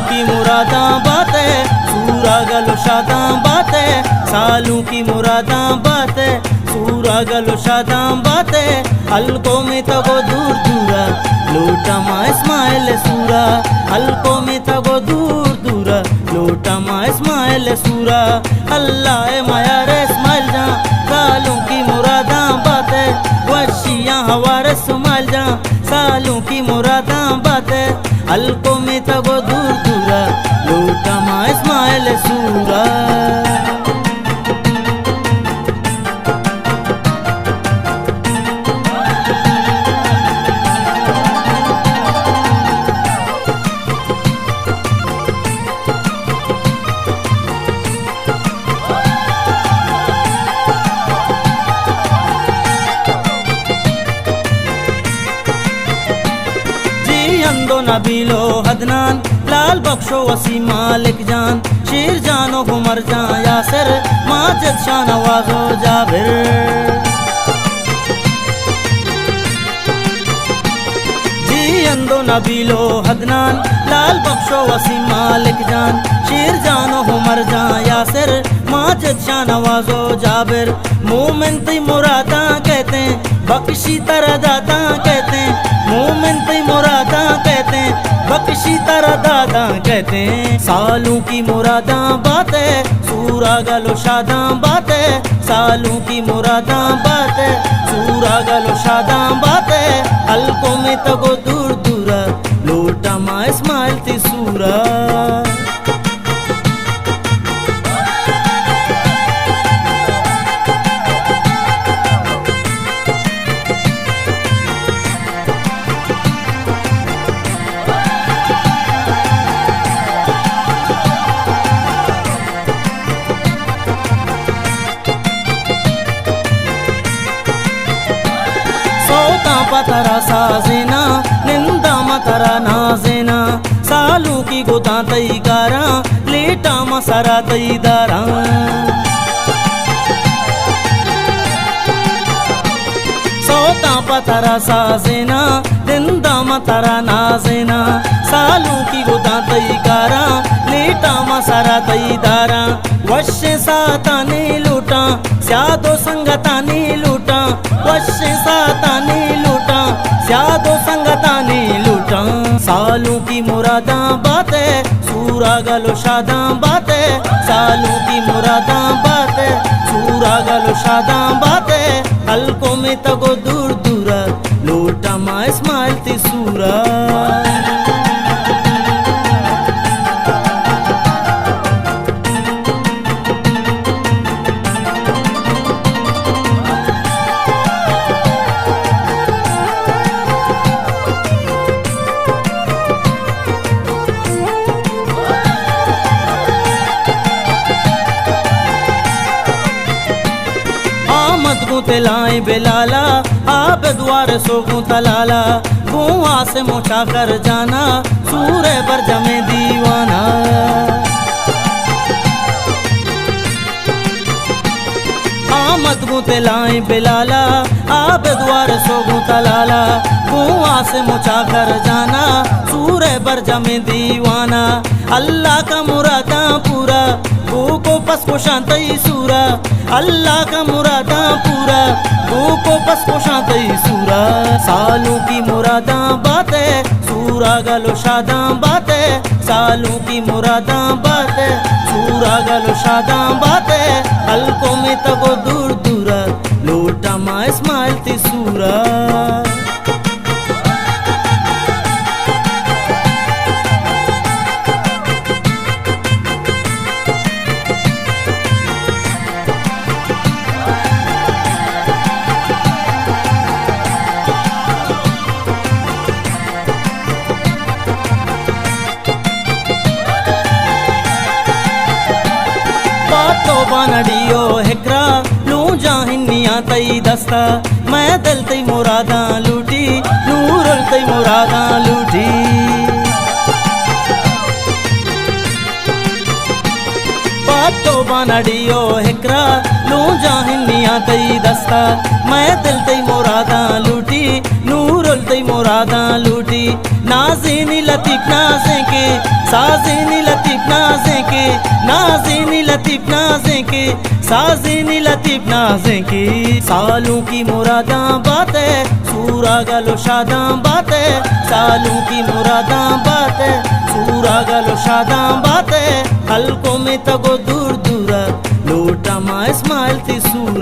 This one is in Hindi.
की मुरादां बातें सूरा गलो शादां बातें सालों की मुरादां बातें सूरा गलो शादां बातें हल्कों में तगो दूर दूरा लोटा मा इस्माइल सूरा हल्कों में तगो दूर दूरा लोटा मा इस्माइल सूरा अल्लाह माया रे इस्माइल जा सालों की मुरादां बातें वशियां हवारे सुमाइल जा सालों की मुरादां बातें हल्कों में तगो दूर दूरा लोटा मा इस्माइल सूरा। अंदो नबीलो हदनान लाल बख्शो वसी मालिक जान शेर जानो उमर जान यासिर माजिद शाह नवाजो जाबिर जी अंदो नबीलो हदनान लाल बख्शो वसी मालिक जान शेर जानो उमर जान यासिर माजिद शाह नवाजो जाबिर मोमिन ती मुरादा कहते हैं बख्शी तरह दादा कहते हैं मोमिन ती मुरादा कहते हैं बख्शी तरह दादा कहते हैं सालों की मुरादा बातें सूरा गलो शादा बातें सालों की मुरादा बातें सूरा गलो शादा बातें हल्कों में तगो दूर दूरा लोटा मा इस्माइल ती सूरा। पतरा साजेना निंदा मतरा नाजेना सालू की गोता तई गारा लेटा मसरा तई दारा सोता पतरा साजेना निंदा मतरा नाजेना सालू की गोता तई गारा लेटा मसरा तई दारा वश साताने लूटा स्यादो संगताने लूटा वश साताने लूटा स्यादो संगताने लूटा सालों की मुरादां बातें सूरा गलो शादां बातें सालों की मुरादां बातें सूरा गलो शादां बातें हल्कों में तगो दूर दूरा लोटा मा इस्माइल ती सूरा। तेलाई बेलाला आप द्वार सोगू तलाला कुआं से मोचा कर जाना सूरे पर जमे दीवाना आमद गु तेलाई बेलाला आप द्वार सोगू तलाला कुआं से मोचा कर जाना सूरे पर जमे दीवाना अल्लाह का मुरादा पूरा को पस को शांतई सूरा अल्लाह का मुरादा पूरा को पस को शांतई सूरा सालों की मुरादा बातें सूरा गलो शादा बातें सालों की मुरादा बातें सूरा गलो शादा बातें हल्कों में तगो दूर दूरा लोटा मा इस्माइल ती सूरा। तो बनडियो हेकरा लू जाहिनिया तई दस्ता मैं दिल तई मुरादा लूटी नूर तई मुरादा लूटी तो बानडियो हिकरा लू जाहिनिया तई दस्ता मैं दिल तई मुरादा लूटी नूरुल तई मुरादा लूटी नाज़ीनी लतीफ नाज़े के साज़ीनी लतीफ नाज़े के नाज़ीनी लतीफ नाज़े के साज़ीनी लतीफ नाज़े के सालों की मुरादा बातें सूरा गलो शादा बातें सालों की मुरादा बातें सूरा गलो शादा बातें हल्कों में तगो दूर दूरा लोटा मा इस्माइल थी सूरा।